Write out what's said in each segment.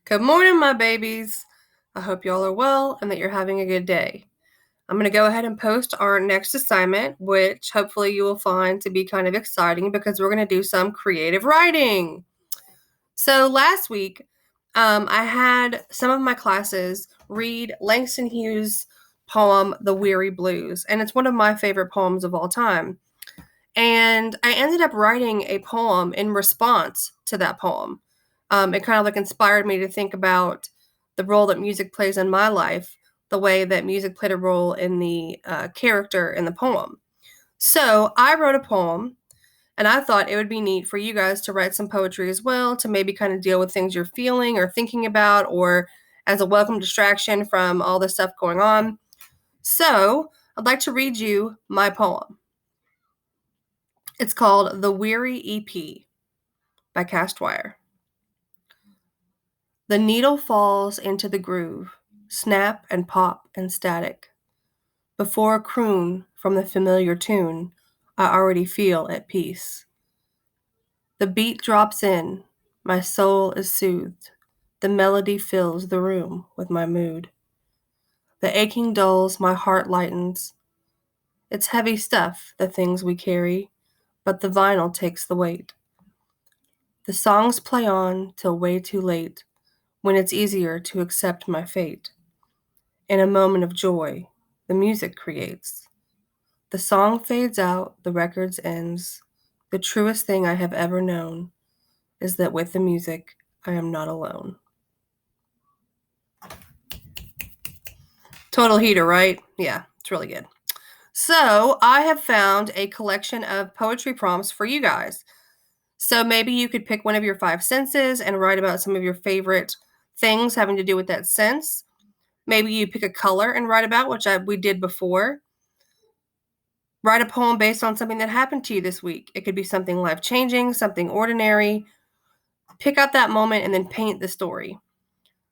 Good morning, my babies. I hope y'all are well and that you're having a good day. I'm going to go ahead and post our next assignment, which hopefully you will find to be kind of exciting because we're going to do some creative writing. So last week, I had some of my classes read Langston Hughes' poem, The Weary Blues, and it's one of my favorite poems of all time. And I ended up writing a poem in response to that poem. It kind of like inspired me to think about the role that music plays in my life, the way that music played a role in the character in the poem. So I wrote a poem, and I thought it would be neat for you guys to write some poetry as well to maybe kind of deal with things you're feeling or thinking about, or as a welcome distraction from all the stuff going on. So I'd like to read you my poem. It's called The Weary EP by Castwire. The needle falls into the groove, snap and pop and static. Before a croon from the familiar tune, I already feel at peace. The beat drops in, my soul is soothed. The melody fills the room with my mood. The aching dulls, my heart lightens. It's heavy stuff, the things we carry, but the vinyl takes the weight. The songs play on till way too late, when it's easier to accept my fate. In a moment of joy, the music creates. The song fades out, the record ends. The truest thing I have ever known is that with the music, I am not alone. Total heater, right? Yeah, it's really good. So, I have found a collection of poetry prompts for you guys. So, maybe you could pick one of your five senses and write about some of your favorite things having to do with that sense. Maybe you pick a color and write about, which we did before. Write a poem based on something that happened to you this week. It could be something life-changing, something ordinary. Pick out that moment and then paint the story.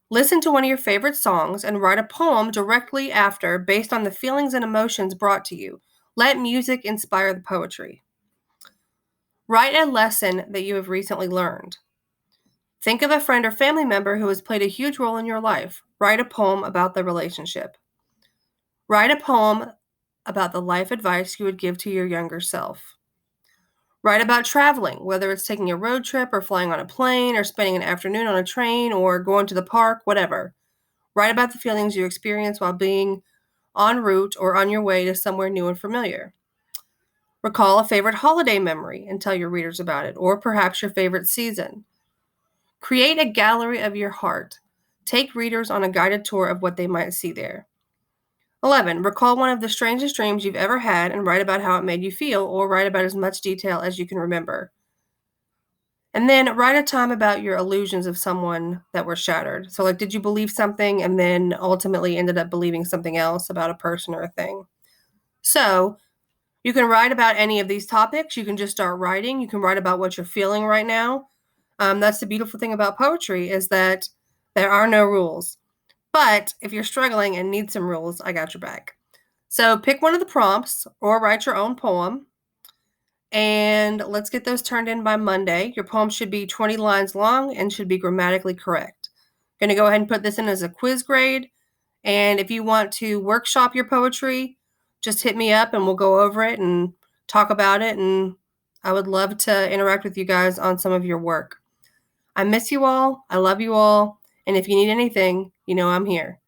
Listen to one of your favorite songs and write a poem directly after based on the feelings and emotions brought to you. Let music inspire the poetry. Write a lesson that you have recently learned. Think of a friend or family member who has played a huge role in your life. Write a poem about the relationship. Write a poem about the life advice you would give to your younger self. Write about traveling, whether it's taking a road trip or flying on a plane or spending an afternoon on a train or going to the park, whatever. Write about the feelings you experience while being en route or on your way to somewhere new and familiar. Recall a favorite holiday memory and tell your readers about it, or perhaps your favorite season. Create a gallery of your heart. Take readers on a guided tour of what they might see there. 11. Recall one of the strangest dreams you've ever had and write about how it made you feel, or write about as much detail as you can remember. And then write a time about your illusions of someone that were shattered. So, like, did you believe something and then ultimately ended up believing something else about a person or a thing? So, you can write about any of these topics. You can just start writing. You can write about what you're feeling right now. That's the beautiful thing about poetry is that there are no rules. But if you're struggling and need some rules, I got your back. So pick one of the prompts or write your own poem. And let's get those turned in by Monday. Your poem should be 20 lines long and should be grammatically correct. I'm going to go ahead and put this in as a quiz grade. And if you want to workshop your poetry, just hit me up and we'll go over it and talk about it. And I would love to interact with you guys on some of your work. I miss you all. I love you all. And if you need anything, you know I'm here.